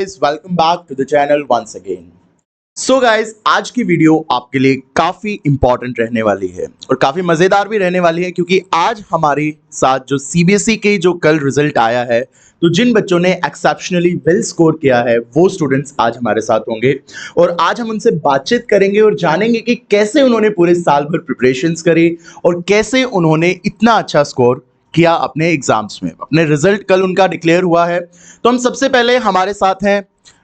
Welcome back to the channel once again. So guys, आज की video आपके लिए काफ़ी इंपॉर्टेंट रहने वाली है और काफ़ी मज़ेदार भी रहने वाली है, क्योंकि आज हमारे साथ जो सीबीएसई के जो कल रिजल्ट आया है, तो जिन बच्चों ने एक्सेप्शनली वेल स्कोर किया है वो स्टूडेंट्स आज हमारे साथ होंगे और आज हम उनसे बातचीत करेंगे और जानेंगे कि कैसे उन्होंने पूरे साल भर प्रिपरेशंस करी और कैसे उन्होंने इतना अच्छा स्कोर किया अपने एग्जाम्स में। अपने रिजल्ट कल उनका डिक्लेयर हुआ है। तो हम सबसे पहले हमारे साथ हैं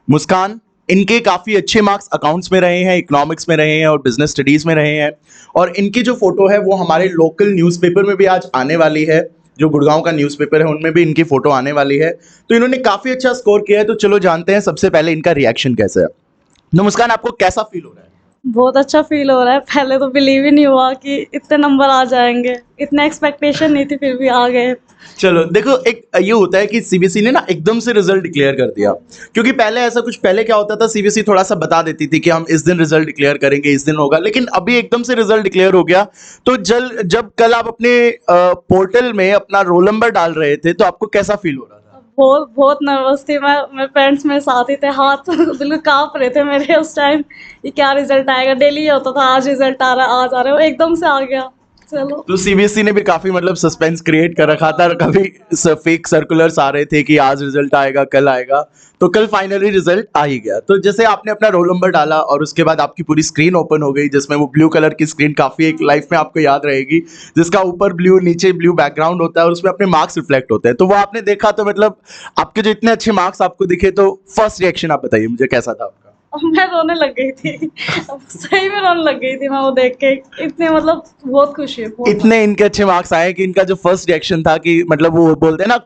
मुस्कान। इनके काफ़ी अच्छे मार्क्स अकाउंट्स में रहे हैं, इकोनॉमिक्स में रहे हैं और बिजनेस स्टडीज़ में रहे हैं। और इनकी जो फोटो है वो हमारे लोकल न्यूज़पेपर में भी आज आने वाली है, जो गुड़गांव का न्यूज़पेपर है उनमें भी इनकी फ़ोटो आने वाली है। तो इन्होंने काफ़ी अच्छा स्कोर किया है। तो चलो जानते हैं सबसे पहले इनका रिएक्शन कैसा है। तो मुस्कान, आपको कैसा फील हो रहा है? बहुत अच्छा फील हो रहा है। पहले तो बिलीव ही नहीं हुआ कि इतने नंबर आ जाएंगे, इतना एक्सपेक्टेशन नहीं थी, फिर भी आ गए। चलो देखो, एक ये होता है कि सीबीएसई ने ना एकदम से रिजल्ट डिक्लेयर कर दिया, क्योंकि पहले क्या होता था, सीबीएसई थोड़ा सा बता देती थी कि हम इस दिन रिजल्ट डिक्लेयर करेंगे, इस दिन होगा, लेकिन अभी एकदम से रिजल्ट डिक्लेयर हो गया। तो जब कल आप अपने पोर्टल में अपना रोल नंबर डाल रहे थे, तो आपको कैसा फील हो रहा था? बहुत बहुत नर्वस थी मैं। मेरे फ्रेंड्स मेरे साथ ही थे, हाथ बिल्कुल कांप रहे थे मेरे उस टाइम। ये क्या रिजल्ट आएगा, डेली ये होता था आज रिजल्ट आ रहा है, आज आ रहा है, वो एकदम से आ गया। चलो। तो सीबीएसई ने भी काफी सस्पेंस क्रिएट कर रखा था, काफी फेक सर्कुलर्स आ रहे थे कि आज रिजल्ट आएगा, कल आएगा। तो कल फाइनली रिजल्ट आ ही गया। तो जैसे आपने अपना रोल नंबर डाला और उसके बाद आपकी पूरी स्क्रीन ओपन हो गई, जिसमें वो ब्लू कलर की स्क्रीन काफी एक लाइफ में आपको याद रहेगी, जिसका ऊपर ब्लू नीचे ब्लू बैकग्राउंड होता है और उसमें अपने मार्क्स रिफ्लेक्ट होते हैं। तो वो आपने देखा, तो आपके जो इतने अच्छे मार्क्स आपको दिखे, तो फर्स्ट रिएक्शन आप बताइए मुझे, कैसा था आपका? मैं रोने लग गई थी। सही में रोने लग गई थी मैं वो देख के। इतने बहुत खुशी है, बहुत। इतने इनके अच्छे मार्क्स आए कि इनका जो फर्स्ट रिएक्शन था कि वो बोलते हैं ना,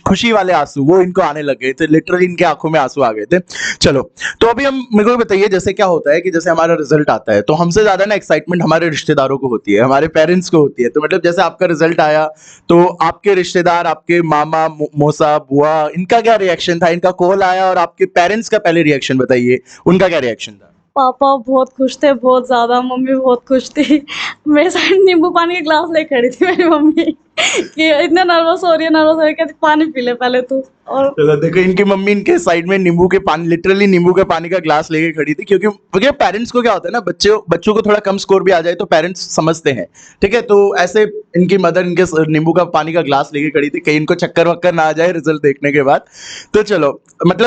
खुशी वाले आंसू, वो इनको आने लग गए थे। लिटरली इनके आंखों में आंसू आ गए थे। चलो, तो अभी हम मेरे को बताइए, जैसे क्या होता है कि जैसे हमारा रिजल्ट आता है, तो हमसे ज्यादा ना एक्साइटमेंट हमारे रिश्तेदारों को होती है, हमारे पेरेंट्स को होती है। तो जैसे आपका रिजल्ट आया, तो आपके रिश्तेदार, आपके मामा, मौसा, बुआ, इनका क्या रिएक्शन था? इनका कॉल आया और आपके पेरेंट्स का पहले रिएक्शन बताइए, उनका क्या रिएक्शन था? पापा बहुत खुश थे, बहुत ज़्यादा। मम्मी बहुत खुश थी। मेरे साइड नींबू पानी का ग्लास लेके खड़ी थी मेरी मम्मी कि इतने नर्वस हो रही है, नर्वस हो रही है, कहती पानी पी ले पहले तू। और चलो देखो, इनकी मम्मी इनके साइड में नींबू के पानी, लिटरली नींबू के पानी का ग्लास लेके खड़ी थी, क्योंकि पेरेंट्स को क्या होता है ना, बच्चों को थोड़ा कम स्कोर भी आ जाए तो पेरेंट्स समझते हैं। ठीक है, तो ऐसे इनकी मदर इनके नींबू का पानी का ग्लास लेके खड़ी थी, कहीं इनको चक्कर वक्कर ना आ जाए रिजल्ट देखने के बाद। तो चलो,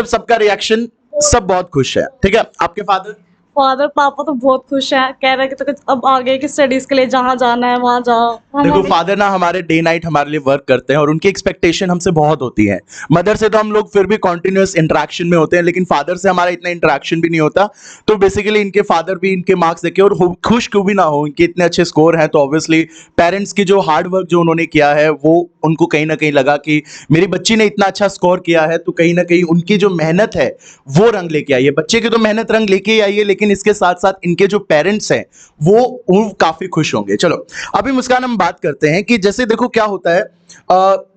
सबका रिएक्शन, सब बहुत खुश है। ठीक है, आपके फादर? पापा तो बहुत खुश हैं, कह रहे हैं कि तो अब आगे की स्टडीज के लिए जहाँ जाना है वहाँ जाओ। देखो, फादर ना हमारे डे नाइट हमारे लिए वर्क करते हैं और उनकी एक्सपेक्टेशन हमसे बहुत होती है। मदर से तो हम लोग फिर भी कॉन्टिन्यूस इंटरेक्शन में होते हैं, लेकिन फादर से हमारा इतना इंटरेक्शन भी नहीं होता। तो बेसिकली इनके फादर भी इनके मार्क्स देखे और खुश क्यों भी ना हो, इनके इतने अच्छे स्कोर हैं, तो ऑब्वियसली पेरेंट्स की जो हार्ड वर्क जो उन्होंने किया है, वो उनको कहीं ना कहीं लगा कि मेरी बच्ची ने इतना अच्छा स्कोर किया है, तो कहीं ना कहीं उनकी जो मेहनत है वो रंग लेके आई है। बच्चे की तो मेहनत रंग लेके ही आई है, लेकिन इसके साथ साथ इनके जो पेरेंट्स हैं वो काफी खुश होंगे। चलो, अभी मुस्कान हम बात करते हैं कि जैसे देखो क्या होता है,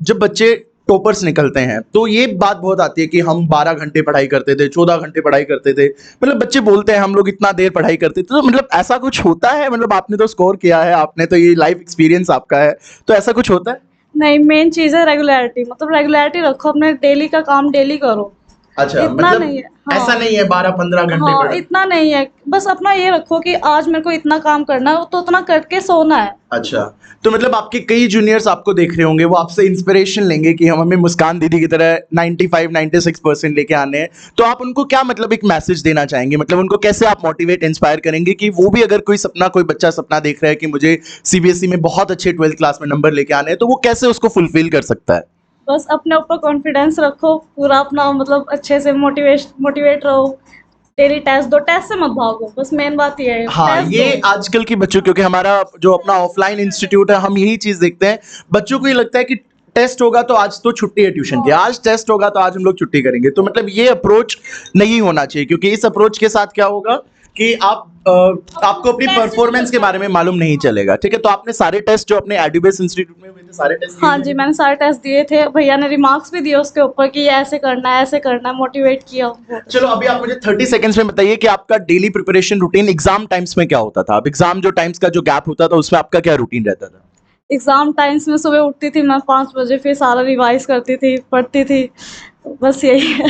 जब बच्चे टॉपर्स निकलते हैं, तो ये बात बहुत आती है कि हम 12 घंटे पढ़ाई करते थे, 14 घंटे पढ़ाई करते थे। बच्चे बोलते हैं हम लोग इतना देर पढ़ाई करते थे। तो ऐसा कुछ होता है? आपने तो स्कोर किया है, आपने तो ये लाइफ एक्सपीरियंस आपका है, तो ऐसा कुछ होता है? नहीं, मेन चीज़ है रेगुलरिटी। रेगुलरिटी रखो, अपने डेली का काम डेली करो। अच्छा, इतना नहीं है। हाँ, ऐसा नहीं है 12-15 घंटे हाँ, पढ़ा? इतना नहीं है। बस अपना ये रखो कि आज मेरे को इतना काम करना है, तो उतना करके सोना है। अच्छा, तो आपके कई जूनियर्स आपको देख रहे होंगे, वो आपसे इंस्पिरेशन लेंगे कि हमें मुस्कान दीदी की तरह 95-96% लेके आने हैं। तो आप उनको क्या एक मैसेज देना चाहेंगे? उनको कैसे आप मोटिवेट, इंस्पायर करेंगे कि वो भी, अगर कोई बच्चा सपना देख रहा है कि मुझे सीबीएसई में बहुत अच्छे 12th क्लास में नंबर लेके आने हैं, तो वो कैसे उसको फुलफिल कर सकता है? बस अपने ऊपर कॉन्फिडेंस रखो पूरा अपना, अच्छे से मोटिवेट रहो। डेली टेस्ट दो, टेस्ट से मत भागो, बस मेन बात ये है। हाँ, टेस्ट ये दो। आजकल के बच्चों, क्योंकि हमारा जो अपना ऑफलाइन इंस्टीट्यूट है, हम यही चीज देखते हैं। बच्चों को ये लगता है कि टेस्ट होगा तो आज तो छुट्टी है ट्यूशन की, आज टेस्ट होगा तो आज हम लोग छुट्टी करेंगे। तो ये अप्रोच नहीं होना चाहिए, क्योंकि इस अप्रोच के साथ क्या होगा कि आपको अपनी परफॉर्मेंस के बारे में मालूम नहीं चलेगा। ठीक है, तो आपने सारे टेस्ट जो अपने एडुबेस इंस्टीट्यूट में हुए थे, सारे टेस्ट? हाँ जी, मैंने सारे टेस्ट दिए थे। भैया ने रिमार्क्स भी दिए उसके ऊपर कि ये ऐसे करना है, ऐसे करना है, मोटिवेट किया बहुत। चलो, अभी आप मुझे 30 सेकंड्स में बताइए कि आपका daily preparation routine exam times में क्या होता था? अब एग्जाम जो टाइम्स का जो गैप होता था, उसमें आपका क्या रूटीन रहता था? एग्जाम टाइम्स में सुबह उठती थी मैं 5 बजे, फिर सारा रिवाइज करती थी, पढ़ती थी। बस यही है।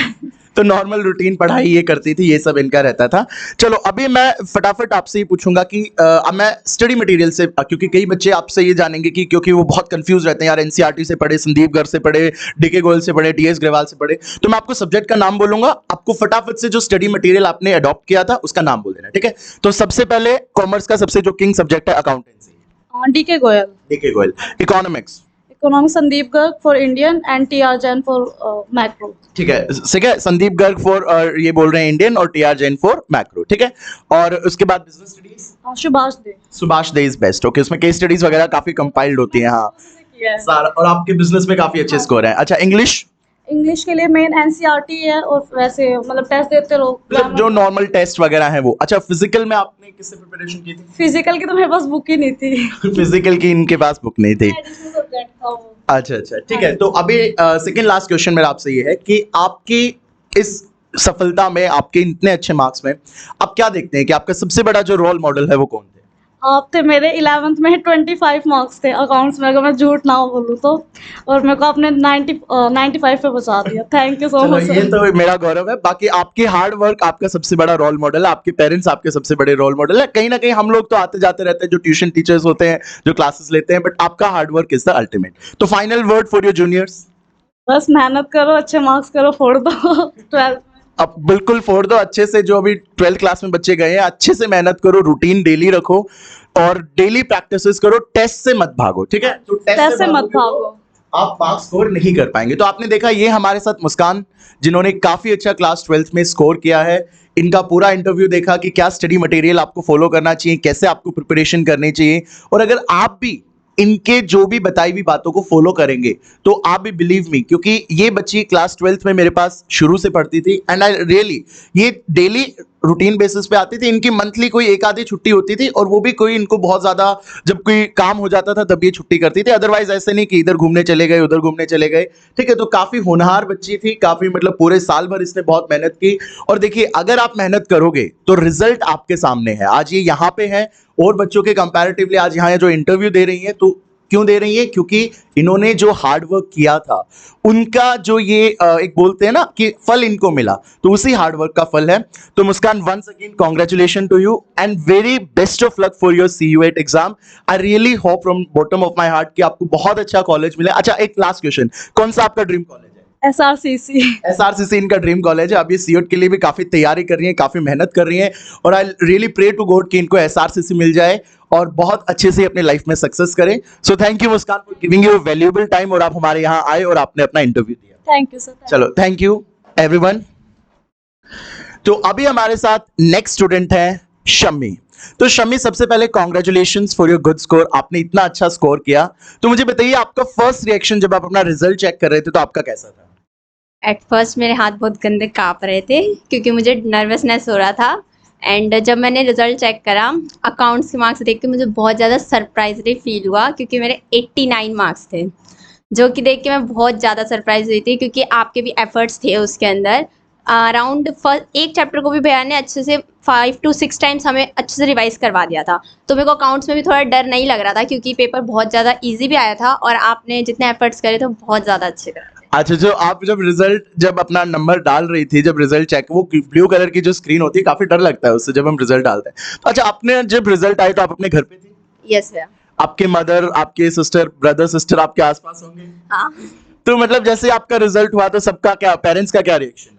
तो नॉर्मल रूटीन पढ़ाई ये करती थी, ये सब इनका रहता था। चलो अभी मैं फटाफट आपसे ये पूछूंगा कि अब मैं स्टडी मटेरियल से, क्योंकि कई बच्चे आपसे ये जानेंगे कि क्योंकि वो बहुत कंफ्यूज रहते हैं यार, एनसीईआरटी से पढ़े, संदीप गर्ग से पढ़े, डीके गोयल से पढ़े, डीएस ग्रेवाल से पढ़े, तो मैं आपको सब्जेक्ट का नाम बोलूंगा, आपको फटाफट से जो स्टडी मटेरियल आपने अडॉप्ट किया था उसका नाम बोल देना, ठीक है? तो सबसे पहले कॉमर्स का सबसे जो किंग सब्जेक्ट है accountancy, DK Goyal. DK Goyal. Economics, economics Sandeep Garg for Indian and TR Jain for macro. ठीक है, ठीक है, संदीप गर्ग फॉर ये बोल रहे हैं इंडियन और टीआर जैन फॉर मैक्रो, ठीक है? और उसके बाद business studies, Subhash they. Subhash they is best, okay, उसमें केस स्टडीज वगैरह काफी कंपाइल्ड होती हैं, हाँ सारा, और आपके बिजनेस में काफी अच्छे स्कोर हैं। अच्छा इंग्लिश, इंग्लिश के लिए मेन एनसीईआरटी है और वैसे मतलब टेस्ट देते लोग, मतलब जो नॉर्मल टेस्ट वगैरह हैं वो। अच्छा फिजिकल में आपने किससे प्रिपरेशन की थी? फिजिकल की तो मेरे पास बुक ही नहीं थी। फिजिकल की इनके पास बुक नहीं थी। एडिशनल सब्जेक्ट था वो। अच्छा अच्छा, ठीक है। तो अभी सेकंड लास्ट क्वेश्चन मेरा आपसे ये है कि आपकी इस सफलता में, आपके इतने अच्छे मार्क्स में, आप क्या देखते हैं कि आपका सबसे बड़ा जो रोल मॉडल है वो कौन थे? आप थे मेरे 11th में 25 मार्क्स थे अकाउंट्स में, अगर मैं झूठ ना बोलूँ तो, और मेरे को आपने 95 पे बचा दिया। थैंक यू सो चलो मच। ये तो मेरा गौरव है। बाकी आपकी हार्ड वर्क आपका सबसे बड़ा रोल मॉडल है, आपके पेरेंट्स आपके सबसे बड़े रोल मॉडल है। कहीं ना कहीं हम लोग तो आते जाते रहते हैं, जो ट्यूशन टीचर्स होते हैं, जो क्लासेस लेते हैं, बट आपका hard work is the ultimate. तो final word for your juniors? बस मेहनत करो, अच्छे मार्क्स करो, फोड़ दो 12th। अब बिल्कुल फोड़ दो अच्छे से, जो अभी 12th क्लास में बच्चे गए हैं, अच्छे से मेहनत करो, रूटीन डेली रखो और डेली प्रैक्टिसेस करो, टेस्ट से मत भागो, ठीक है? तो टेस्ट से मत भागो, आप मार्क्स स्कोर नहीं कर पाएंगे। तो आपने देखा ये हमारे साथ मुस्कान, जिन्होंने काफी अच्छा क्लास 12th में स्कोर किया है, इनका पूरा इंटरव्यू देखा कि क्या स्टडी मटेरियल आपको फॉलो करना चाहिए, कैसे आपको प्रिपरेशन करनी चाहिए, और अगर आप भी इनके जो भी बताई हुई बातों को फॉलो करेंगे तो आप भी बिलीव मी, क्योंकि ये बच्ची क्लास 12th में मेरे पास शुरू से पढ़ती थी एंड आई रियली, ये डेली रूटीन बेसिस पे आती थी, इनकी मंथली कोई एक आधी छुट्टी होती थी, और वो भी कोई इनको बहुत ज्यादा जब कोई काम हो जाता था तब ये छुट्टी करती थी, अदरवाइज ऐसे नहीं कि इधर घूमने चले गए उधर घूमने चले गए, ठीक है? तो काफी होनहार बच्ची थी, काफी मतलब पूरे साल भर इसने बहुत मेहनत की, और देखिए अगर आप मेहनत करोगे तो रिजल्ट आपके सामने है। आज ये यहाँ पे है और बच्चों के कंपैरेटिवली, आज यहाँ जो इंटरव्यू दे रही है, तो क्यों दे रही है? क्योंकि इन्होंने जो हार्ड वर्क किया था, उनका जो ये एक बोलते हैं ना कि फल इनको मिला, तो उसी हार्ड वर्क का फल है। तो Muskan, once again congratulation to you and very best of luck for your CU8 exam. I really hope from bottom of my heart कि आपको बहुत अच्छा कॉलेज मिले। अच्छा एक लास्ट क्वेश्चन, कौन सा आपका ड्रीम कॉलेज है? SRCC। SRCC इनका ड्रीम कॉलेज है। अब ये CUET के लिए भी काफी तैयारी कर रही है, काफी मेहनत कर रही है, और I really pray to God कि इनको SRCC मिल जाए और बहुत अच्छे से अपने लाइफ में सक्सेस करें। So thank you Muskan for giving you valuable time, और आप हमारे यहाँ आए और आपने अपना इंटरव्यू दिया। Thank you sir. चलो थैंक यू एवरीवन। तो अभी हमारे साथ नेक्स्ट स्टूडेंट है शम्मी। तो शम्मी, सबसे पहले congratulations for your good score, आपने इतना अच्छा स्कोर किया। तो मुझे बताइए आपका फर्स्ट रिएक्शन जब आप अपना रिजल्ट चेक कर रहे थे तो आपका कैसा था? एट फर्स्ट मेरे हाथ बहुत गंदे काँप रहे थे क्योंकि मुझे नर्वसनेस हो रहा था, एंड जब मैंने रिजल्ट चेक करा अकाउंट्स के मार्क्स देख के मुझे बहुत ज़्यादा सरप्राइजली फील हुआ, क्योंकि मेरे 89 मार्क्स थे, जो कि देख के मैं बहुत ज़्यादा सरप्राइज हुई थी, क्योंकि आपके भी एफर्ट्स थे उसके अंदर। अराउंड एक चैप्टर को भी भैया ने अच्छे से 5 to 6 टाइम्स हमें अच्छे से रिवाइज करवा दिया था, तो मेरे को अकाउंट्स में भी थोड़ा डर नहीं लग रहा था, क्योंकि पेपर बहुत ज़्यादा ईजी भी आया था और आपने जितने एफर्ट्स करे थे बहुत ज़्यादा अच्छे करे। अच्छा, जो आप जब अपना नंबर डाल रही थी, जब रिजल्ट चेक, वो ब्लू कलर की जो स्क्रीन होती है, काफी डर लगता है उससे जब हम रिजल्ट डालते हैं। तो अच्छा, आपने जब रिजल्ट आए तो आप अपने घर पे थी? यस भैया। आपके मदर, आपके सिस्टर, ब्रदर सिस्टर आपके आसपास होंगे? हाँ। तो मतलब जैसे आपका रिजल्ट हुआ तो सबका क्या, पेरेंट्स का क्या रिएक्शन है?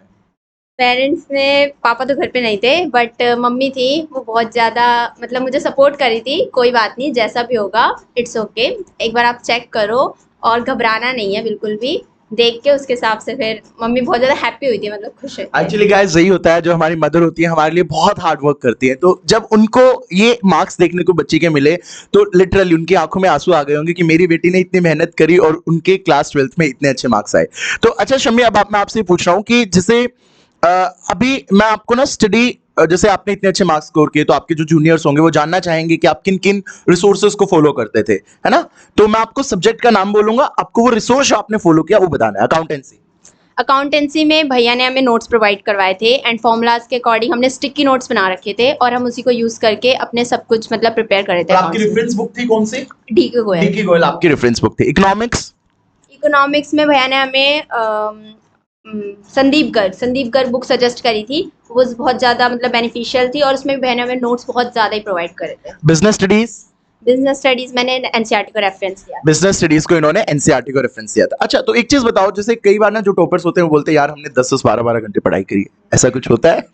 पेरेंट्स ने, पापा तो घर पे नहीं थे बट मम्मी थी, वो बहुत ज़्यादा मतलब मुझे सपोर्ट करी थी, कोई बात नहीं जैसा भी होगा इट्स ओके, एक बार आप चेक करो और घबराना नहीं है बिल्कुल भी, देख के उसके हिसाब से फिर मम्मी बहुत ज़्यादा हैप्पी हुई थी, मतलब खुश है। एक्चुअली गाइस यही होता है, जो हमारी मदर होती है हमारे लिए बहुत हार्ड वर्क करती है, तो जब उनको ये मार्क्स देखने को बच्ची के मिले तो लिटरली उनकी आंखों में आंसू आ गए होंगे कि मेरी बेटी ने इतनी मेहनत करी और उनके क्लास 12th में इतने अच्छे मार्क्स आए। तो अच्छा शम्मी, अब मैं आपसे पूछ रहा हूँ कि जैसे अभी मैं आपको ना स्टडी, जैसे आपने इतने अच्छे मार्क्स स्कोर किए तो आपके जो जूनियर्स होंगे वो जानना चाहेंगे कि आप किन किन रिसोर्सेज को फॉलो करते थे, है ना? तो मैं आपको सब्जेक्ट का नाम बोलूंगा, आपको वो रिसोर्स आपने फॉलो किया वो बताना है। अकाउंटेंसी में भैया ने हमें नोट्स प्रोवाइड करवाए थे एंड फॉर्मूलाज के अकॉर्डिंग हमने स्टिकी नोट्स बना रखे थे और हम उसी को यूज करके अपने सब कुछ मतलब प्रिपेयर कर रहे थे। आपकी रेफरेंस बुक थी कौन सी? डीके गोयल। डीके गोयल आपकी रेफरेंस बुक थी। इकोनॉमिक्स में भैया ने हमें संदीप गर्ग बुक सजेस्ट करी थी। वो बहुत ज़्यादा मतलब बेनिफिशियल थी और उसमें बहने हमें नोट्स बहुत ज़्यादा ही प्रोवाइड करे थे। बिजनेस स्टडीज़ मैंने एनसीईआरटी को रेफरेंस दिया। बिजनेस स्टडीज को इन्होंने एनसीईआरटी को रेफरेंस दिया था। अच्छा, तो एक चीज बताओ, जैसे कई बार ना जो टॉपर्स होते हैं वो बोलते हैं यार हमने 10 12 घंटे पढ़ाई करी है, ऐसा कुछ होता है?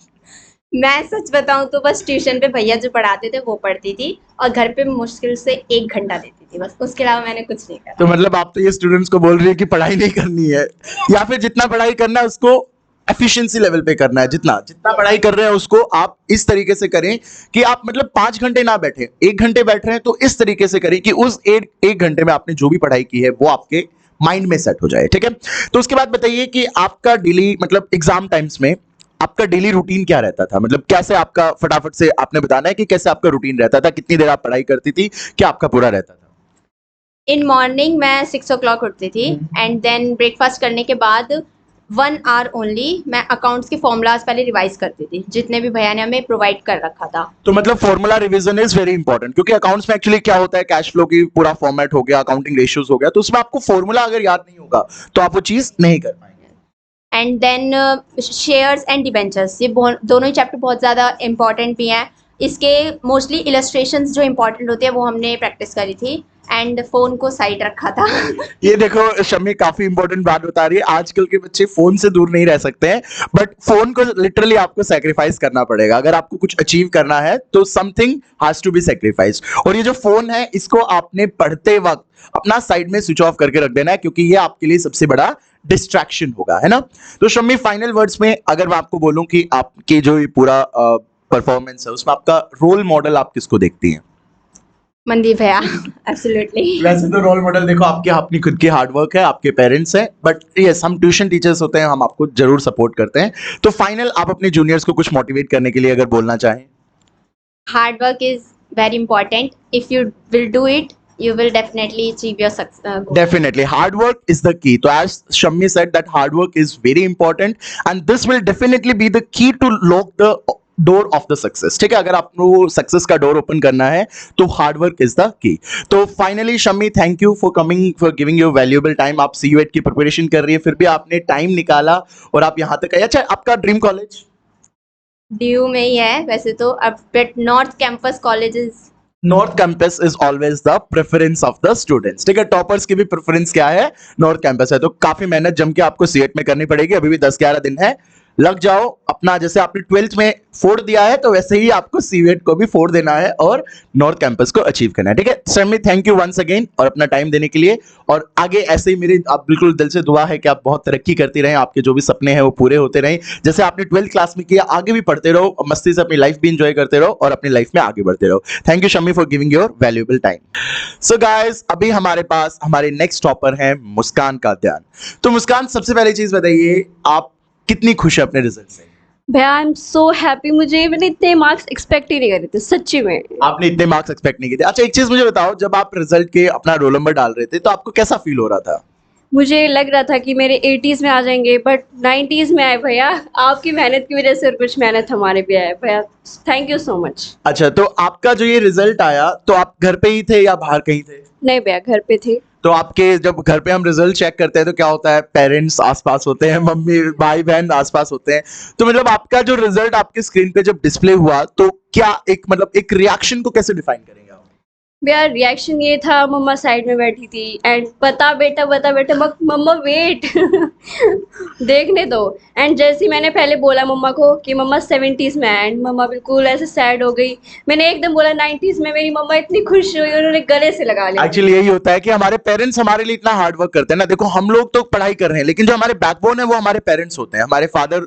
मैं सच बताऊं तो बस ट्यूशन पे भैया जो पढ़ाते थे वो पढ़ती थी और घर पे मुश्किल से 1 घंटा देती थी बस, उसके अलावा मैंने कुछ नहीं करा। तो मतलब आप तो ये स्टूडेंट्स को बोल रही है कि पढ़ाई नहीं करनी है, या फिर जितना पढ़ाई करना है उसको एफिशिएंसी लेवल पे करना है, जितना जितना पढ़ाई कर रहे हैं उसको आप इस तरीके से करें कि आप मतलब 5 घंटे ना बैठे, 1 घंटे बैठ रहे हैं तो इस तरीके से करें कि उस एक घंटे में आपने जो भी पढ़ाई की है वो आपके माइंड में सेट हो जाए, ठीक है? तो उसके बाद बताइए कि आपका डेली मतलब एग्जाम टाइम्स में आपका डेली रूटीन क्या रहता था? मतलब कैसे आपका, फटाफट से आपने बताना है कि कैसे आपका रूटीन रहता था, कितनी देर आप पढ़ाई करती थी, क्या आपका पूरा रहता था? इन मॉर्निंग मैं 6 o'clock उठती थी एंड देन ब्रेकफास्ट करने के बाद 1 hour ओनली मैं अकाउंट्स के फॉर्मूलाज पहले रिवाइज करती थी जितने भी भैया ने हमें प्रोवाइड कर रखा था। तो मतलब formula revision is very important, क्योंकि अकाउंट्स में एक्चुअली क्या होता है, कैश फ्लो की पूरा फॉर्मेट हो गया, अकाउंटिंग रेशियोज हो गया, तो उसमें आपको फॉर्मूला अगर याद नहीं होगा तो आप वो चीज नहीं कर पाएंगे। And then shares and debentures, ये दोनों ही चैप्टर बहुत ज़्यादा इंपॉर्टेंट भी हैं। इसके मोस्टली इलस्ट्रेशंस जो इंपॉर्टेंट होती है वो हमने प्रैक्टिस करी थी एंड फोन को साइड रखा था। ये देखो शम्मी काफी इंपॉर्टेंट बात बता रही है, आजकल के बच्चे फोन से दूर नहीं रह सकते हैं, बट फोन को लिटरली आपको सैक्रिफाइस करना पड़ेगा अगर आपको कुछ अचीव करना है, तो something has to be sacrificed. और ये जो फोन है इसको आपने पढ़ते वक्त अपना साइड में स्विच ऑफ करके रख देना है, क्योंकि ये आपके लिए सबसे बड़ा डिस्ट्रैक्शन होगा, है ना? तो शम्मी फाइनल वर्ड्स में अगर मैं आपको बोलूं कि आपके जो ये पूरा परफॉर्मेंस है उसमें आपका रोल मॉडल आप किसको देखती हैं? मनदीप भैया, एब्सोल्युटली। वैसे तो रोल मॉडल देखो आपके अपनी खुद की हार्डवर्क है, आपके पेरेंट्स हैं, बट यस हम ट्यूशन टीचर्स होते हैं, हम आपको जरूर सपोर्ट करते हैं। तो फाइनल आप अपने जूनियर्स को कुछ मोटिवेट करने के लिए अगर बोलना चाहें? Hard work is very important. If you will do it you will definitely achieve your goal. Definitely hard work is the key. So as Shammi said that hard work is very important and this will definitely be the key to lock the door of the success. ठीक है, अगर आपको success का door open करना है तो hard work is the key. तो finally Shammi, thank you for coming, for giving your valuable time. आप CUET की प्रिपरेशन कर रही है, फिर भी आपने टाइम निकाला और आप यहाँ तक आए। अच्छा, आपका ड्रीम कॉलेज DU में ही है वैसे तो, अब but north campus college is north campus is always the preference of the students. ठीक है, टॉपर्स की भी प्रेफरेंस क्या है? नॉर्थ कैंपस है। तो काफी मेहनत जम के आपको CUET में करनी पड़ेगी, अभी भी 10-11 दिन है, लग जाओ अपना। जैसे आपने 12th में 4 दिया है तो वैसे ही आपको CUET को भी 4 देना है और नॉर्थ कैंपस को अचीव करना है। ठीक है Shammi, thank you once again और अपना टाइम देने के लिए। और आगे ऐसे ही मेरी आप बिल्कुल दिल से दुआ है कि आप बहुत तरक्की करती रहें, आपके जो भी सपने हैं वो पूरे होते रहें, जैसे आपने 12th क्लास में किया, आगे भी पढ़ते रहो, मस्ती से अपनी लाइफ भी इंजॉय करते रहो और अपनी लाइफ में आगे बढ़ते रहो। Thank you Shammi for giving your valuable time. So guys, अभी हमारे पास हमारे नेक्स्ट टॉपर हैं मुस्कान कादयान। तो मुस्कान, सबसे पहली चीज बताइए, आप कितनी खुश है अपने रिजल्ट से? भैया आई एम सो हैप्पी, मैंने इतने मार्क्स एक्सपेक्ट ही नहीं करे थे सच्ची में। आपने इतने मार्क्स एक्सपेक्ट नहीं किए थे? अच्छा, एक चीज मुझे बताओ, जब आप रिजल्ट के अपना रोल नंबर डाल रहे थे तो आपको कैसा फील हो रहा था? मुझे लग रहा था कि मेरे 80s में आ जाएंगे, बट 90s में आए भैया। आपकी मेहनत की वजह से और कुछ मेहनत हमारे भी आए भैया, थैंक यू सो मच। अच्छा, तो आपका जो ये रिजल्ट आया तो आप घर पे ही थे या बाहर कहीं थे? नहीं भैया, घर पे थे। तो आपके जब घर पे हम रिजल्ट चेक करते हैं तो क्या होता है, पेरेंट्स आसपास होते हैं, मम्मी भाई बहन आसपास होते हैं, तो मतलब आपका जो रिजल्ट आपके स्क्रीन पे जब डिस्प्ले हुआ तो क्या एक मतलब एक रिएक्शन को कैसे डिफाइन करेंगे आप? भैया रिएक्शन ये था, मम्मा साइड में बैठी थी एंड बता बेटा मम्मा वेट देखने दो। एंड जैसे ही मैंने पहले बोला मम्मा को कि मम्मा 70s में है, एंड मम्मा बिल्कुल ऐसे सैड हो गई। मैंने एकदम बोला 90s में, मेरी मम्मा इतनी खुश हुई, उन्होंने गले से लगा लिया। एक्चुअली यही होता है कि हमारे पेरेंट्स हमारे लिए इतना हार्ड वर्क करते हैं ना। देखो हम लोग तो पढ़ाई कर रहे हैं, लेकिन जो हमारे बैकबोन है वो हमारे पेरेंट्स होते हैं। हमारे फादर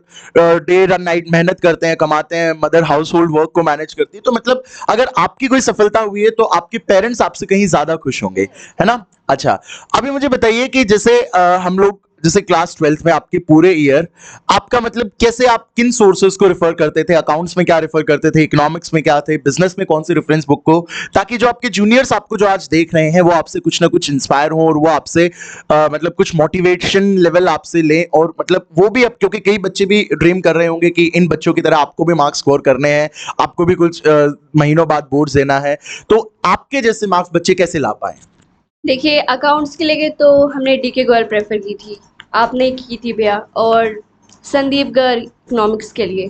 डे एंड नाइट मेहनत करते हैं, कमाते हैं, मदर हाउस होल्ड वर्क को मैनेज करती है। तो मतलब अगर आपकी कोई सफलता हुई है तो आपके पेरेंट्स आपसे कहीं ज्यादा खुश होंगे, है ना? अच्छा, अभी मुझे बताइए कि जैसे हम लोग जैसे क्लास 12th में आपके पूरे ईयर आपका मतलब कैसे, आप किन सोर्सेज को रेफर करते थे? अकाउंट्स में क्या रेफर करते थे, इकोनॉमिक्स में क्या थे, बिजनेस में कौन सी रेफरेंस बुक को, ताकि जो आपके जूनियर्स आपको जो आज देख रहे हैं वो आपसे कुछ ना कुछ इंस्पायर हो और वो आपसे मतलब कुछ मोटिवेशन लेवल आपसे लें, और मतलब वो भी, अब क्योंकि कई बच्चे भी ड्रीम कर रहे होंगे कि इन बच्चों की तरह आपको भी मार्क्स स्कोर करने हैं, आपको भी कुछ महीनों बाद बोर्ड्स देना है, तो आपके जैसे मार्क्स बच्चे कैसे ला पाए? देखिए अकाउंट्स के लिए तो हमने DK गोयल प्रेफर की थी, आपने की थी भैया, और संदीप गर्ग इकोनॉमिक्स के लिए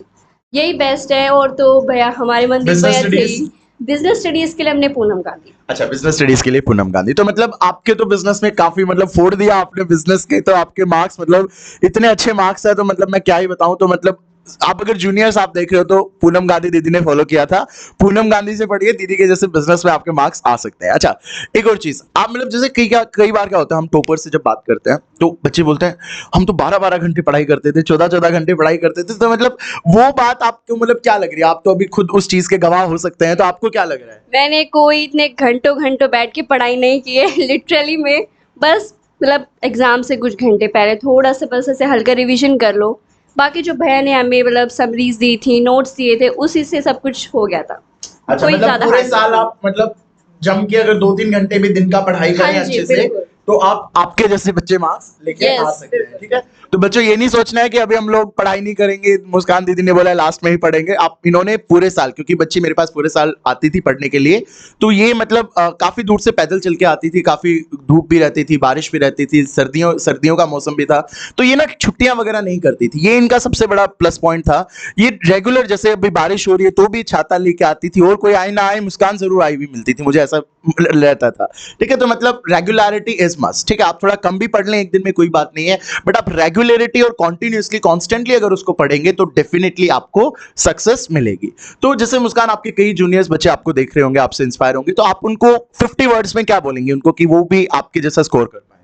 यही बेस्ट है। और तो भैया हमारे मनदीप Business भैया थे studies? ही। बिजनेस स्टडीज के लिए हमने पूनम गांधी। अच्छा, बिजनेस स्टडीज के लिए पूनम गांधी। तो मतलब आपके तो बिजनेस में काफी मतलब फोड़ दिया आपने बिजनेस के, तो आपके मार्क्स मतलब इतने अच्छे मार्क्स है, तो मतलब मैं क्या ही बताऊं। तो मतलब आप अगर जूनियर्स आप देख रहे हो तो पूनम गांधी दीदी ने फॉलो किया था, पूनम गांधी से पढ़िए, दीदी के जैसे बिजनेस में आपके मार्क्स आ सकते हैं। अच्छा, एक और चीज, आप मतलब जैसे कई बार क्या होता है, हम टॉपर से जब बात करते हैं तो बच्चे बोलते हैं हम तो 12-12 घंटे पढ़ाई करते थे, 14-14 घंटे पढ़ाई करते थे। तो मतलब वो बात आपको मतलब क्या लग रही है? आप तो अभी खुद उस चीज के गवाह हो सकते हैं, तो आपको क्या लग रहा है? मैंने कोई इतने घंटों घंटों बैठ के पढ़ाई नहीं की है लिटरली में। बस मतलब एग्जाम से कुछ घंटे पहले थोड़ा सा बस ऐसे हल्का रिवीजन कर लो। बाकी जो भैया ने हमें मतलब समरीज दी थी, नोट्स दिए थे, उसी से सब कुछ हो गया था। अच्छा, कोई मतलब ज्यादा पूरे हार्ड साल नहीं। आप मतलब जम के अगर 2-3 घंटे भी दिन का पढ़ाई हाँ करें जी अच्छे से, बिल्कुल। तो आप आपके जैसे बच्चे मार्क्स लेके आ यस सकते हैं। बिल्कुल। ठीक है, तो बच्चों ये नहीं सोचना है कि अभी हम लोग पढ़ाई नहीं करेंगे, मुस्कान दीदी ने बोला लास्ट में ही पढ़ेंगे। आप इन्होंने पूरे साल, क्योंकि बच्ची मेरे पास पूरे साल आती थी पढ़ने के लिए, तो ये मतलब काफी दूर से पैदल चल के आती थी, काफी धूप भी रहती थी, बारिश भी रहती थी, सर्दियों का मौसम भी था, तो ये ना छुट्टियां वगैरह नहीं करती थी। ये इनका सबसे बड़ा प्लस पॉइंट था। ये रेगुलर, जैसे अभी बारिश हो रही है तो भी छाता लेके आती थी, और कोई आए ना आए मुस्कान जरूर आई भी मिलती थी, मुझे ऐसा रहता था। ठीक है, तो मतलब रेगुलरिटी इज मस्ट। ठीक है, आप थोड़ा कम भी पढ़ लें एक दिन में कोई बात नहीं है, बट आप रेगुलरिटी और कॉन्टिन्यूसली कॉन्स्टेंटली अगर उसको पढ़ेंगे तो डेफिनेटली आपको सक्सेस मिलेगी। तो जैसे मुस्कान, आपके कई जूनियर्स बच्चे आपको देख रहे होंगे, आपसे इंस्पायर होंगे, तो आप उनको 50 वर्ड्स में क्या बोलेंगे उनको कि वो भी आपके जैसा स्कोर कर पाए?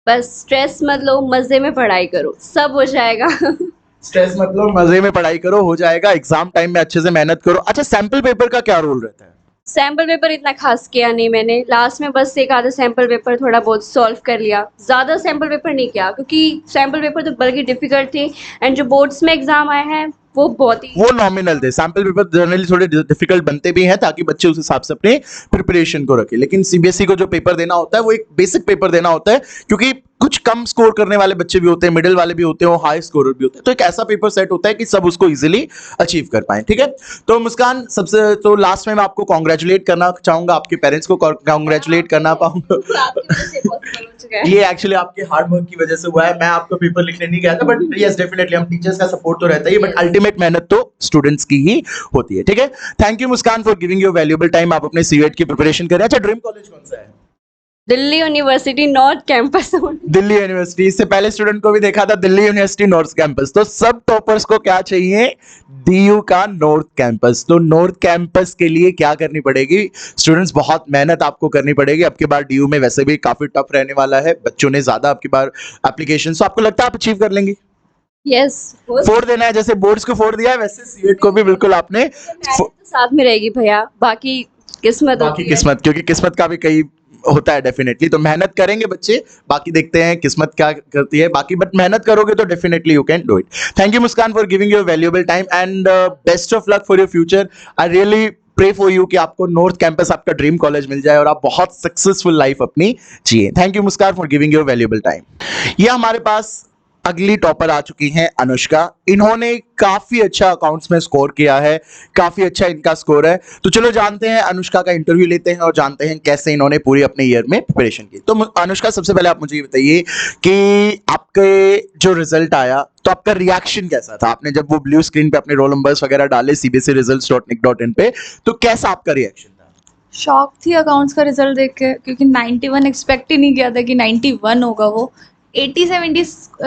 बस स्ट्रेस मत लो, मजे में पढ़ाई करो, सब हो जाएगा। स्ट्रेस मतलब मजे में पढ़ाई करो, हो जाएगा। एग्जाम टाइम में अच्छे से मेहनत करो। अच्छा, सैंपल पेपर का क्या रोल रहता है? सैम्पल पेपर इतना खास किया नहीं मैंने, लास्ट में बस एक आधा सैम्पल पेपर थोड़ा बहुत सॉल्व कर लिया, ज़्यादा सैम्पल पेपर नहीं किया क्योंकि सैम्पल पेपर तो बल्कि डिफिकल्ट थे। एंड जो बोर्ड्स में एग्जाम आए हैं वो बहुत ही वो नॉमिनल थे। सैंपल पेपर जनरली थोड़े डिफिकल्ट बनते भी हैं ताकि बच्चे उस हिसाब से अपने प्रिपरेशन को रखें, लेकिन सीबीएसई को जो पेपर देना होता है वो एक बेसिक पेपर देना होता है, क्योंकि कुछ कम स्कोर करने वाले बच्चे भी होते हैं, मिडिल वाले भी होते हैं, हाई स्कोरर भी होते हैं, तो एक ऐसा पेपर सेट होता है कि सब उसको इजीली अचीव कर पाए। ठीक है, तो मुस्कान, सबसे तो लास्ट में मैं आपको कॉन्ग्रेचुलेट करना चाहूंगा, आपके पेरेंट्स को कॉन्ग्रेचुलेट करना पाऊंगा। आपकी वजह से पॉसिबल हो चुका है। ये एक्चुअली आपके हार्ड वर्क की वजह से हुआ है। मैं आपको पेपर लिखने नहीं गया था, बट यस डेफिनेटली हम टीचर्स का सपोर्ट तो रहता ही है, बट अल्टीमेट मेहनत तो स्टूडेंट्स की ही होती है। ठीक है, thank you Muskan for giving your valuable time. आप अपने सीवेट की प्रिपरेशन करें। अच्छा, ड्रीम कॉलेज कौन सा है? Delhi university north campus. Delhi university. इससे पहले स्टूडेंट को भी देखा था दिल्ली यूनिवर्सिटी नॉर्थ कैंपस। तो सब टॉपर्स को क्या चाहिए? डीयू का नॉर्थ कैंपस। तो नॉर्थ कैंपस के लिए क्या करनी पड़ेगी स्टूडेंट्स? बहुत मेहनत आपको करनी पड़ेगी। अब की बार डीयू में वैसे भी काफी टफ रहने वाला है, बच्चों ने ज्यादा अब की बार एप्लीकेशन, तो आपको लगता है आप अचीव कर लेंगे? यस, फोड़ देना है, जैसे बोर्ड्स को फोड़ दिया है वैसे सीएट को भी बिल्कुल आपने तो साथ में रहेगी भैया, बाकी किस्मत बाकी होती है। किस्मत, क्योंकि किस्मत का भी कई होता है डेफिनेटली, तो मेहनत करेंगे बच्चे, बाकी देखते हैं किस्मत क्या करती है बाकी, बट मेहनत करोगे तो definitely you can do it. Thank you Muskan for giving your valuable time and best of luck for your future. I really pray for you कि आपको नॉर्थ कैंपस, आपका ड्रीम कॉलेज मिल जाए और आप बहुत सक्सेसफुल लाइफ अपनी जिए। Thank you Muskan for giving your valuable time. ये हमारे पास अगली टॉपर आ चुकी हैं अनुष्का। इन्होंने काफी अच्छा अकाउंट्स में स्कोर किया है, काफी अच्छा इनका स्कोर है। तो चलो जानते हैं, अनुष्का का इंटरव्यू लेते हैं और जानते हैं कैसे इन्होंने पूरी अपने ईयर में प्रिपरेशन की। तो अनुष्का, सबसे पहले आप मुझे ये बताइए कि आपके जो रिजल्ट आया तो आपका रिएक्शन कैसा था? आपने जब वो ब्लू स्क्रीन पे अपने रोल नंबर्स वगैरह डाले cbsresults.nic.in पे, तो कैसा आपका रिएक्शन था? शॉक थी अकाउंट्स का रिजल्ट देख के, क्योंकि 91 एक्सपेक्ट ही नहीं किया था कि 91 होगा। वो 80-70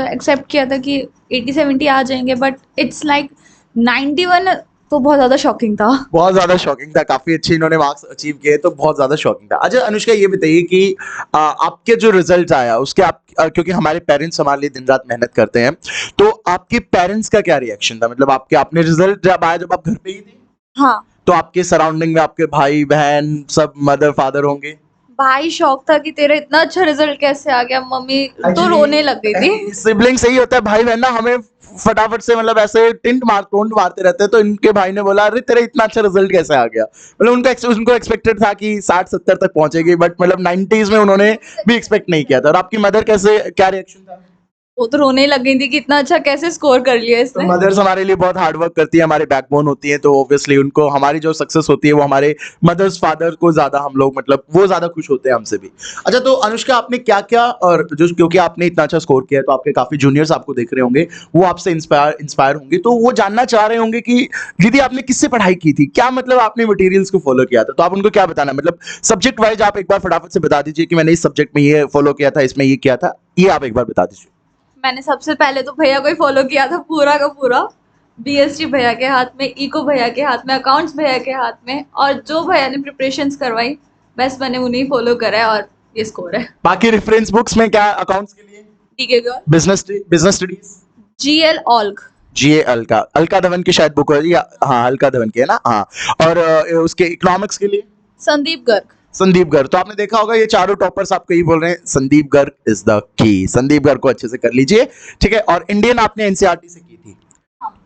एक्सेप्ट किया था कि 80-70 आ जाएंगे, बट इट्स लाइक 91 तो बहुत ज़्यादा शॉकिंग था। बहुत ज्यादा शॉकिंग था, काफी अच्छे इन्होंने मार्क्स अचीव किए, तो बहुत ज्यादा शॉकिंग था। अच्छा अनुष्का, ये बताइए कि आपके जो रिजल्ट आया उसके आप क्योंकि हमारे पेरेंट्स हमारे लिए दिन रात मेहनत करते हैं, तो आपके पेरेंट्स का क्या रिएक्शन था? मतलब आपने रिजल्ट जब आया, जब आप घर पे ही थे, हाँ, तो आपके सराउंडिंग में आपके भाई बहन सब मदर फादर होंगे? भाई शॉक था कि तेरा इतना अच्छा रिजल्ट कैसे आ गया। मम्मी तो रोने लग गई थी। सिबलिंग सही होता है, भाई बहन ना हमें फटाफट से मतलब ऐसे टोंट मारते रहते हैं, तो इनके भाई ने बोला अरे तेरा इतना अच्छा रिजल्ट कैसे आ गया? मतलब उनको एक्सपेक्टेड था कि 60-70 तक पहुंचेगी, बट मतलब 90s में उन्होंने भी एक्सपेक्ट नहीं किया था। और आपकी मदर कैसे, क्या रिएक्शन था? वो तो रोने ही लग गई थी कि इतना अच्छा कैसे स्कोर कर लिया तो इसने। मदर्स हमारे लिए बहुत हार्ड वर्क करती है, हमारे बैकबोन होती है, तो ऑब्वियसली उनको हमारी जो सक्सेस होती है वो हमारे मदर्स फादर को ज्यादा हम लोग मतलब वो ज्यादा खुश होते हैं हमसे भी। अच्छा, तो अनुष्का आपने क्या क्या और जो क्योंकि आपने इतना अच्छा स्कोर किया है तो आपके काफी जूनियर्स आपको देख रहे होंगे, वो आपसे इंस्पायर होंगे, तो वो जानना चाह रहे होंगे कि दीदी आपने किससे पढ़ाई की थी, क्या मतलब आपने मटेरियल्स को फॉलो किया था, तो आप उनको क्या बताना, मतलब सब्जेक्ट वाइज आप एक बार फटाफट से बता दीजिए कि मैंने इस सब्जेक्ट में ये फॉलो किया था, इसमें ये किया था, ये आप एक बार बता दीजिए। मैंने सबसे पहले तो भैया को ही फॉलो किया था पूरा का पूरा। बीएसटी भैया के हाथ में, इको भैया के हाथ में, अकाउंट्स भैया के हाथ में, और जो भैया ने प्रिपरेशंस करवाई बस मैंने उन्हें फॉलो करा है और ये स्कोर है। बाकी रेफरेंस बुक्स में क्या अकाउंट्स के लिए DK Goel, business studies, GL ऑल्ग, जीए अलका धवन की शायद बुक है, या हाँ अलका धवन की है ना, हाँ। और उसके इकोनॉमिक्स के लिए संदीप गर्ग। संदीप गर्ग। तो आपने देखा होगा ये चारों टॉपर्स आपको यही बोल रहे हैं, संदीप गर्ग इज द की। संदीप गर्ग को अच्छे से कर लीजिए, ठीक है। और इंडियन आपने एनसीईआरटी से की थी,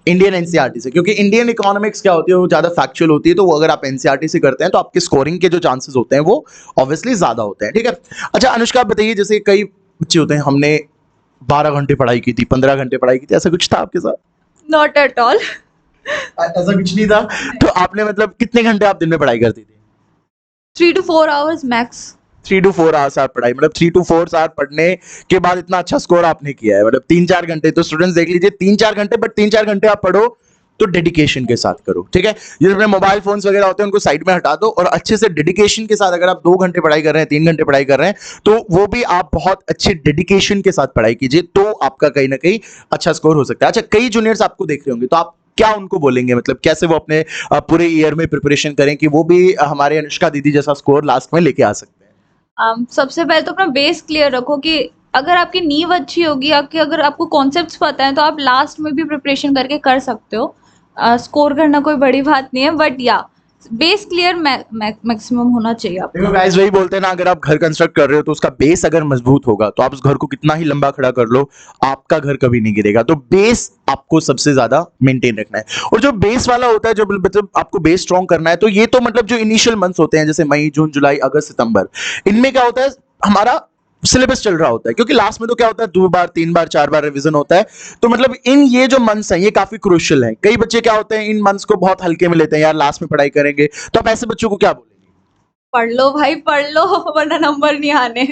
इंडियन एनसीईआरटी से, क्योंकि इंडियन इकोनॉमिक्स क्या होती है वो ज्यादा फैक्चुअल होती है, तो वो अगर आप एनसीईआरटी से करते हैं तो आपके स्कोरिंग के जो चांसेस होते हैं वो ऑब्वियसली ज्यादा होते हैं, ठीक है। अच्छा अनुष्का, आप बताइए, जैसे कई बच्चे होते हैं, हमने 12 घंटे पढ़ाई की थी, 15 घंटे पढ़ाई की थी, ऐसा कुछ था आपके साथ? Not at all. ऐसा कुछ नहीं था। तो आपने मतलब कितने घंटे आप दिन में पढ़ाई करती थी? 3 to 4 hours max. 3 to 4 hours आप पढ़ाई, मतलब 3 to 4 आवर पढ़ने के बाद इतना अच्छा स्कोर आपने किया है, मतलब 3-4 घंटे। तो स्टूडेंट्स देख लीजिए, 3-4 घंटे, बट 3-4 घंटे आप पढ़ो तो डेडिकेशन के साथ करो, ठीक है। ये अपने मोबाइल फोन्स वगैरह होते हैं उनको साइड में हटा दो, और अच्छे से डेडिकेशन के साथ, अगर आप 2 घंटे पढ़ाई कर रहे हैं, 3 घंटे पढ़ाई कर रहे हैं, तो वो भी आप बहुत अच्छे डेडिकेशन के साथ पढ़ाई कीजिए, तो आपका कहीं ना कहीं अच्छा स्कोर हो सकता है। अच्छा, कई जूनियर्स आपको देख रहे होंगे, तो आप क्या उनको बोलेंगे, मतलब कैसे वो अपने पूरे ईयर में प्रिपरेशन करें कि वो भी हमारे अनुष्का दीदी जैसा स्कोर लास्ट में लेके आ सकते हैं? सबसे पहले तो अपना बेस क्लियर रखो कि अगर आपकी नींव अच्छी होगी, आपके अगर आपको कॉन्सेप्ट्स पता है तो आप लास्ट में भी प्रिपरेशन करके कर सकते हो। स्कोर करना कोई बड़ी बात नहीं है, बट या बेस क्लियर मैक्सिमम होना चाहिए आपको। देखो गाइस, वही बोलते हैं ना, अगर आप घर कंस्ट्रक्ट कर रहे हो तो उसका बेस अगर मजबूत होगा तो आप उस घर को कितना ही लंबा खड़ा कर लो, आपका घर कभी नहीं गिरेगा। तो बेस आपको सबसे ज्यादा मेंटेन रखना है, और जो बेस वाला होता है, जो मतलब आपको बेस स्ट्रॉन्ग करना है, तो ये तो मतलब जो इनिशियल मंथ्स होते हैं, जैसे मई, जून, जुलाई, अगस्त, सितंबर, इनमें क्या होता है, हमारा सिलेबस चल रहा होता है, क्योंकि लास्ट में तो क्या होता है 2 बार 3 बार 4 बार रिवीजन होता है। तो मतलब इन ये जो मंथ्स हैं ये काफी क्रूशियल हैं। कई बच्चे क्या होते हैं, इन मंथ्स को बहुत हल्के में लेते हैं, यार लास्ट में पढ़ाई करेंगे, तो आप ऐसे बच्चों को क्या बोलेंगे? पढ़ लो भाई, पढ़ लो, वरना नंबर नहीं आने।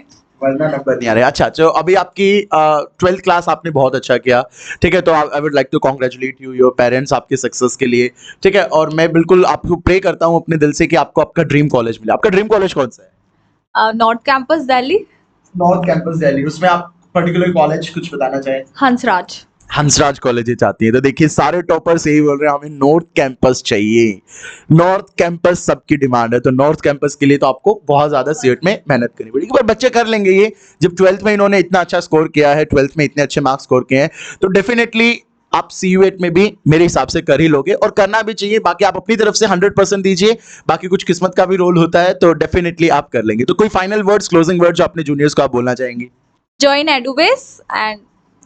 वरना नंबर नहीं आ रहे। अच्छा, तो अभी आपकी 12th क्लास आपने बहुत अच्छा किया, ठीक है। तो I would like to congratulate you, your parents, आपके सक्सेस के लिए, ठीक है। और मैं बिल्कुल आपको प्रे करता हूँ अपने दिल से कि आपको आपका ड्रीम कॉलेज मिले। आपका ड्रीम कॉलेज कौन सा है? North campus Delhi. North campus Delhi. उसमें आप पर्टिकुलर कॉलेज कुछ बताना चाहें? हंसराज। हंसराज कॉलेज चाहती है। तो देखिए, सारे टॉपर्स यही बोल रहे हैं, हमें नॉर्थ कैंपस चाहिए, नॉर्थ कैंपस सबकी डिमांड है। तो नॉर्थ कैंपस के लिए तो आपको बहुत ज्यादा सीट में मेहनत करनी पड़ेगी, पर बच्चे कर लेंगे ये। जब 12th में इन्होंने इतना अच्छा स्कोर किया है, 12th में इतने अच्छे मार्क्स स्कोर किए हैं, तो डेफिनेटली आप CU8 में भी मेरे हिसाब से कर ही लोगे, और करना भी चाहिए। बाकी आप अपनी तरफ से 100% दीजिए, बाकी कुछ किस्मत का भी रोल होता है, तो डेफिनेटली आप कर लेंगे। तो कोई फाइनल वर्ड्स, क्लोजिंग वर्ड्स जो अपने जूनियर्स को आप बोलना चाहेंगे? जॉइन एडुबेस, एंड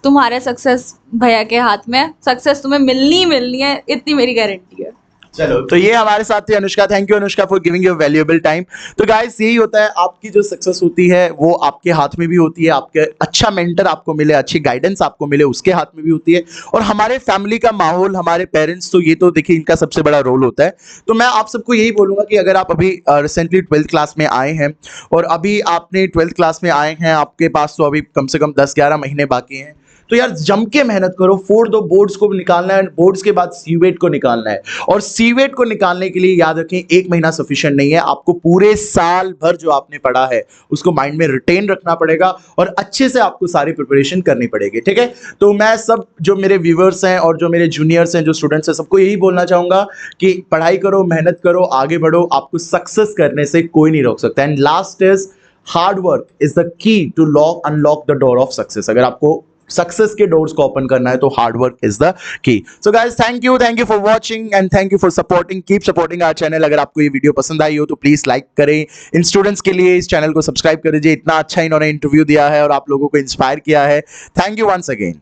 तुम्हारे सक्सेस भैया के हाथ में है। सक्सेस तुम्हें मिलनी ही मिलनी है, इतनी मेरी गारंटी है। चलो, तो ये हमारे साथ थे Anushka. Thank you Anushka for giving your valuable time. तो गाइस, यही होता है, आपकी जो सक्सेस होती है वो आपके हाथ में भी होती है, आपके अच्छा मेंटर आपको मिले, अच्छी गाइडेंस आपको मिले, उसके हाथ में भी होती है, और हमारे फैमिली का माहौल, हमारे पेरेंट्स, तो ये तो देखिए इनका सबसे बड़ा रोल होता है। तो मैं आप सबको यही बोलूंगा कि अगर आप अभी रिसेंटली 12th क्लास में आए हैं, और अभी आपने 12th क्लास में आए हैं, आपके पास तो अभी कम से कम 10-11 महीने बाकी हैं, तो यार जम के मेहनत करो। 4 दो बोर्ड्स को निकालना है, बोर्ड्स के बाद CU8 को निकालना है, और CU8 को निकालने के लिए याद रखें 1 महीना सफिशिएंट नहीं है, आपको पूरे साल भर जो आपने पढ़ा है उसको माइंड में रिटेन रखना पड़ेगा, और अच्छे से आपको सारी प्रिपरेशन करनी पड़ेगी, ठीक है। तो मैं सब जो मेरे व्यूवर्स हैं और जो मेरे जूनियर्स हैं, जो स्टूडेंट्स हैं, सबको यही बोलना चाहूंगा कि पढ़ाई करो, मेहनत करो, आगे बढ़ो, आपको सक्सेस करने से कोई नहीं रोक सकता। And last is hard work is the key to unlock the door of success. अगर आपको सक्सेस के डोर्स को ओपन करना है तो hard work is the key. So guys, thank you for watching, and thank you for supporting, keep supporting our channel. अगर आपको ये वीडियो पसंद आई हो तो प्लीज लाइक करें, इन स्टूडेंट्स के लिए इस चैनल को सब्सक्राइब कर दीजिए। इतना अच्छा इन्होंने इंटरव्यू दिया है और आप लोगों को इंस्पायर किया है। Thank you once again.